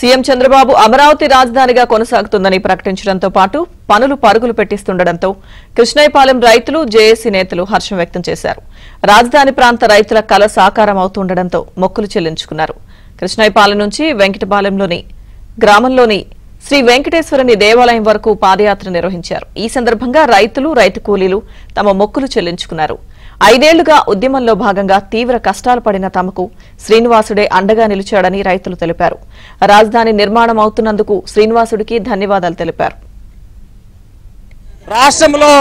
CM Chandrababu Amaravati రాజధానిగా కొనసాగుతుందని ప్రకటించడంతో పాటు పనులు పరుగులు పెట్టిస్తుండటంతో కృష్ణయ్యపాలెం రైతులు జేఏసీ నేతలు హర్షం వ్యక్తం చేశారు. రాజధాని ప్రాంత రైతుల కల సాకారం అవుతుండటంతో మొక్కులు చెల్లించుకున్నారు. కృష్ణయ్యపాలెం నుంచి వెంకటపాలెంలోని గ్రామంలోని శ్రీ వెంకటేశ్వరుని దేవాలయం వరకు పాదయాత్ర నిర్వహించారు. ఈ సందర్భంగా రైతులు, రైతు కూలీలు తమ మొక్కులు చెల్లించుకున్నారు. 5 ఏళ్లుగా ఉద్యమంలో భాగంగా తీవ్ర కష్టాలు పడిన తమకు శ్రీనివాసుడే అండగా నిలిచాడని రైతులు తెలిపారు. రాజధాని నిర్మాణం అవుతున్నందుకు శ్రీనివాసుడికి ధన్యవాదాలు తెలిపారు. రాష్ట్రంలో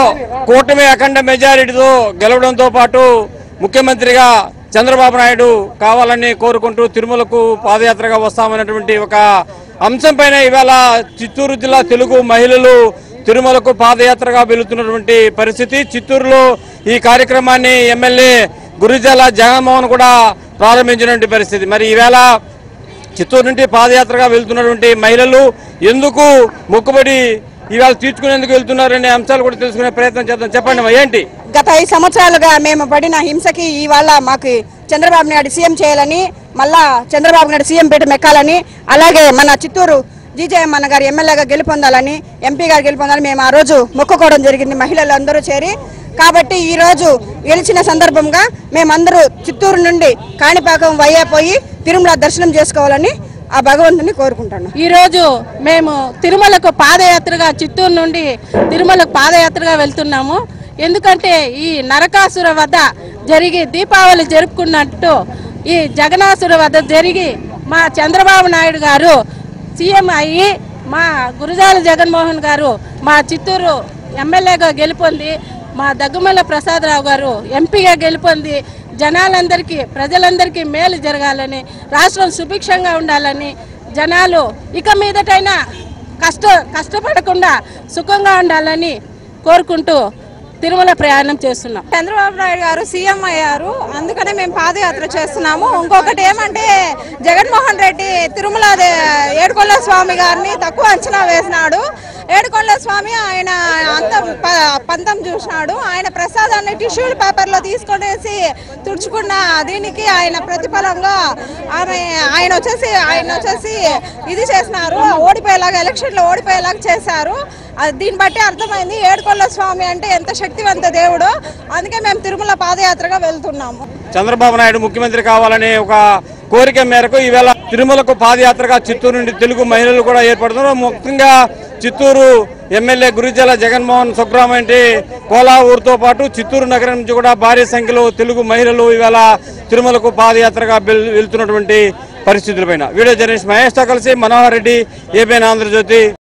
కూటమి అఖండ మెజారిటీతో గెలవడంతో పాటు ముఖ్యమంత్రిగా చంద్రబాబు నాయుడు కావాలని కోరుకుంటూ తిరుమలకు పాదయాత్రగా వస్తామన్నటువంటి ఒక అంశం పైన ఇవాళ చిత్తూరు జిల్లా తెలుగు మహిళలు తిరుమలకు పాదయాత్రగా వెళుతున్నటువంటి పరిస్థితి. చిత్తూరులో ఈ కార్యక్రమాన్ని ఎమ్మెల్యే గురిజాల జగన్మోహన్ కూడా ప్రారంభించినటువంటి పరిస్థితి. మరి ఈవేళ చిత్తూరు నుండి పాదయాత్రగా వెళ్తున్నటువంటి మహిళలు ఎందుకు మొక్కుబడి ఇవాళ తీర్చుకునేందుకు వెళ్తున్నారనే అంశాలు కూడా తెలుసుకునే ప్రయత్నం చేద్దాం. చెప్పండి ఏంటి? గత 5 సంవత్సరాలుగా మేము పడిన హింసకి ఇవాళ మాకు చంద్రబాబు నాయుడు సీఎం చేయాలని, మళ్ళా చంద్రబాబు నాయుడు సీఎం పీఠం ఎక్కాలని, అలాగే మన చిత్తూరు జీజేఎం గారు ఎమ్మెల్యేగా గెలుపొందాలని, ఎంపీ గారు గెలుపొందాలని మేము ఆ రోజు మొక్కుకోవడం జరిగింది మహిళలు అందరూ చేరి. కాబట్టి ఈ రోజు గెలిచిన సందర్భంగా మేమందరూ చిత్తూరు నుండి కాణిపాకం పోయి తిరుమల దర్శనం చేసుకోవాలని ఆ భగవంతుని కోరుకుంటాను. ఈ రోజు మేము తిరుమలకు పాదయాత్రగా చిత్తూరు నుండి తిరుమలకు పాదయాత్రగా వెళ్తున్నాము. ఎందుకంటే ఈ నరకాసుర వద్ద జరిగి దీపావళి జరుపుకున్నట్టు ఈ జగనాసుర వద్ద జరిగి మా చంద్రబాబు నాయుడు గారు సీఎం అయ్యి మా గురజాల జగన్మోహన్ గారు మా చిత్తూరు ఎమ్మెల్యేగా గెలుపొంది మా దగ్గుమల్ల ప్రసాదరావు గారు ఎంపీగా గెలుపొంది జనాలందరికీ ప్రజలందరికీ మేలు జరగాలని, రాష్ట్రం సుభిక్షంగా ఉండాలని, జనాలు ఇక మీదటైనా కష్టపడకుండా సుఖంగా ఉండాలని కోరుకుంటూ తిరుమల ప్రయాణం చేస్తున్నాం. చంద్రబాబు నాయుడు గారు సీఎం అయ్యారు, అందుకనే మేము పాదయాత్ర చేస్తున్నాము. ఇంకొకటి ఏమంటే జగన్మోహన్ రెడ్డి తిరుమల ఏడుకొండల స్వామి గారిని తక్కువ అంచనా వేసినాడు. ఏడుకొండల స్వామి ఆయన అంత పంతం చూసినాడు. ఆయన ప్రసాదాన్ని టిష్యూ పేపర్లో తీసుకొనేసి తుడుచుకున్న దీనికి ఆయన ప్రతిఫలంగా ఆయన వచ్చేసి ఇది చేసినారు, ఓడిపోయేలాగా ఎలక్షన్లో ఓడిపోయేలాగా చేశారు. దీన్ని బట్టి అర్థమైంది ఏడుకొండల స్వామి అంటే ఎంత శక్తివంత దేవుడు. అందుకే మేము తిరుమల పాదయాత్రగా వెళ్తున్నాము. చంద్రబాబు నాయుడు ముఖ్యమంత్రి కావాలనే ఒక కోరిక మేరకు ఈవేళ తిరుమలకు పాదయాత్రగా చిత్తూరు నుండి తెలుగు మహిళలు కూడా ఏర్పడుతున్నారు. ముఖ్యంగా చిత్తూరు ఎమ్మెల్యే గురిజాల జగన్మోహన్ స్వగ్రామం కోలావూరుతో పాటు చిత్తూరు నగరం నుంచి కూడా భారీ సంఖ్యలో తెలుగు మహిళలు ఈవేళ తిరుమలకు పాదయాత్రగా వెళ్తున్నటువంటి పరిస్థితులపైన వీడియో జర్నలిస్ట్ మహేష్తో కలిసి మనోహర్ రెడ్డి, ఏబీఎన్ ఆంధ్రజ్యోతి.